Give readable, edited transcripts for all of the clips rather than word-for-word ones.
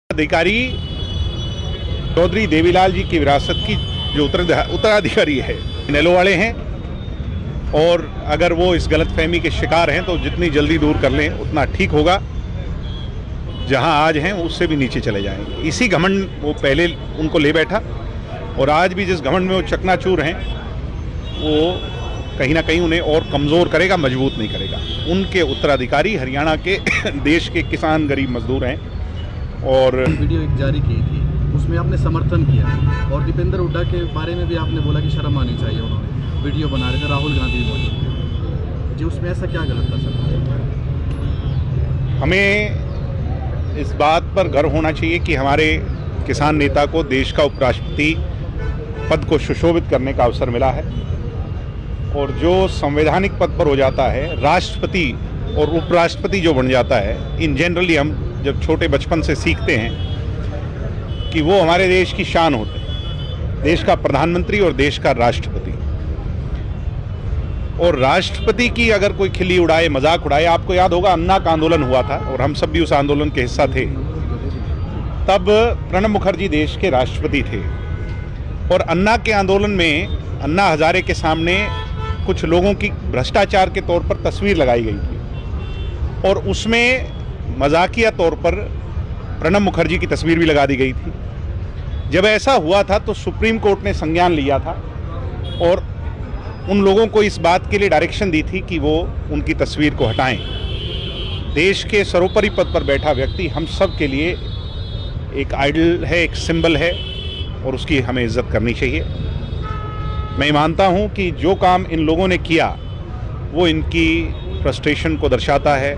अधिकारी चौधरी देवीलाल जी की विरासत की जो उत्तराधिकारी है इनेलो वाले हैं, और अगर वो इस गलतफहमी के शिकार हैं तो जितनी जल्दी दूर कर लें उतना ठीक होगा। जहां आज हैं उससे भी नीचे चले जाएंगे। इसी घमंड वो पहले उनको ले बैठा, और आज भी जिस घमंड में वो चकनाचूर हैं वो कहीं ना कहीं उन्हें और कमज़ोर करेगा, मजबूत नहीं करेगा। उनके उत्तराधिकारी हरियाणा के देश के किसान गरीब मजदूर हैं। और वीडियो एक जारी की थी, उसमें आपने समर्थन किया, और दीपेंद्र हुड्डा के बारे में भी आपने बोला कि शर्म आनी चाहिए। उन्होंने वीडियो बना रहे थे, राहुल गांधी भी मौजूद थे जी, उसमें ऐसा क्या गलत था सर? हमें इस बात पर गर्व होना चाहिए कि हमारे किसान नेता को देश का उपराष्ट्रपति पद को सुशोभित करने का अवसर मिला है। और जो संवैधानिक पद पर हो जाता है, राष्ट्रपति और उपराष्ट्रपति जो बन जाता है, इन जनरली हम जब छोटे बचपन से सीखते हैं कि वो हमारे देश की शान होते हैं, देश का प्रधानमंत्री और देश का राष्ट्रपति। और राष्ट्रपति की अगर कोई खिल्ली उड़ाए, मजाक उड़ाए, आपको याद होगा अन्ना का आंदोलन हुआ था और हम सब भी उस आंदोलन के हिस्सा थे। तब प्रणब मुखर्जी देश के राष्ट्रपति थे, और अन्ना के आंदोलन में अन्ना हजारे के सामने कुछ लोगों की भ्रष्टाचार के तौर पर तस्वीर लगाई गई थी, और उसमें मजाकिया तौर पर प्रणब मुखर्जी की तस्वीर भी लगा दी गई थी। जब ऐसा हुआ था तो सुप्रीम कोर्ट ने संज्ञान लिया था और उन लोगों को इस बात के लिए डायरेक्शन दी थी कि वो उनकी तस्वीर को हटाएं। देश के सर्वोपरि पद पर बैठा व्यक्ति हम सब के लिए एक आइडल है, एक सिंबल है, और उसकी हमें इज्जत करनी चाहिए। मैं मानता हूं कि जो काम इन लोगों ने किया वो इनकी फ्रस्ट्रेशन को दर्शाता है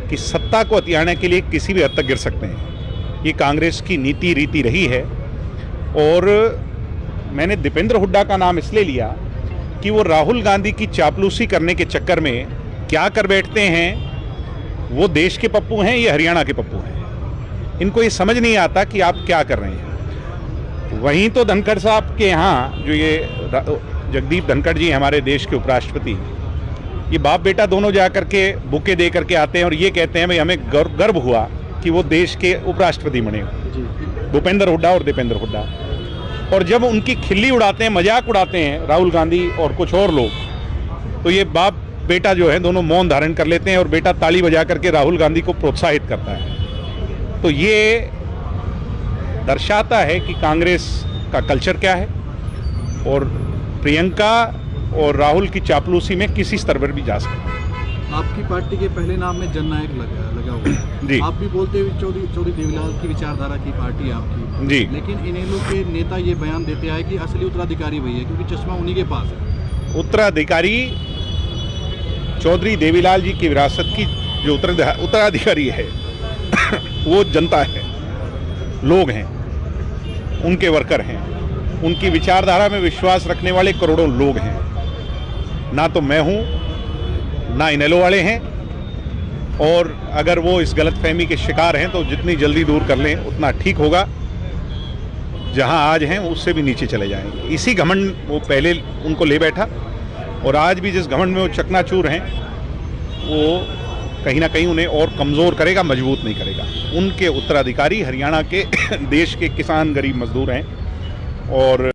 कि सत्ता को हथियाने के लिए किसी भी हद तक गिर सकते हैं। ये कांग्रेस की नीति रीति रही है। और मैंने दीपेंद्र हुड्डा का नाम इसलिए लिया कि वो राहुल गांधी की चापलूसी करने के चक्कर में क्या कर बैठते हैं। वो देश के पप्पू हैं, ये हरियाणा के पप्पू हैं। इनको ये समझ नहीं आता कि आप क्या कर रहे हैं। वहीं तो धनखड़ साहब के यहाँ जो ये जगदीप धनखड़ जी हमारे देश के उपराष्ट्रपति, ये बाप बेटा दोनों जा करके बुके दे करके आते हैं और ये कहते हैं भाई हमें गर्व हुआ कि वो देश के उपराष्ट्रपति बने, भूपेंद्र हुड्डा और दीपेंद्र हुड्डा। और जब उनकी खिल्ली उड़ाते हैं, मजाक उड़ाते हैं राहुल गांधी और कुछ और लोग, तो ये बाप बेटा जो है दोनों मौन धारण कर लेते हैं, और बेटा ताली बजा करके राहुल गांधी को प्रोत्साहित करता है। तो ये दर्शाता है कि कांग्रेस का कल्चर क्या है, और प्रियंका और राहुल की चापलूसी में किसी स्तर पर भी जा सकता है। आपकी पार्टी के पहले नाम में जननायक लगा हुआ है जी। आप भी बोलते हुए चौधरी देवीलाल की विचारधारा की पार्टी है आपकी जी, लेकिन इनेलो के नेता ये बयान देते हैं कि असली उत्तराधिकारी वही है, क्योंकि चश्मा उन्हीं के पास है। उत्तराधिकारी चौधरी देवीलाल जी की विरासत की जो उत्तराधिकारी है वो जनता है, लोग हैं, उनके वर्कर हैं, उनकी विचारधारा में विश्वास रखने वाले करोड़ों लोग हैं। ना तो मैं हूं, ना इनेलो वाले हैं। और अगर वो इस गलतफहमी के शिकार हैं तो जितनी जल्दी दूर कर लें उतना ठीक होगा। जहां आज हैं उससे भी नीचे चले जाएंगे। इसी घमंड वो पहले उनको ले बैठा, और आज भी जिस घमंड में वो चकनाचूर हैं वो कहीं ना कहीं उन्हें और कमज़ोर करेगा, मजबूत नहीं करेगा। उनके उत्तराधिकारी हरियाणा के देश के किसान गरीब मजदूर हैं। और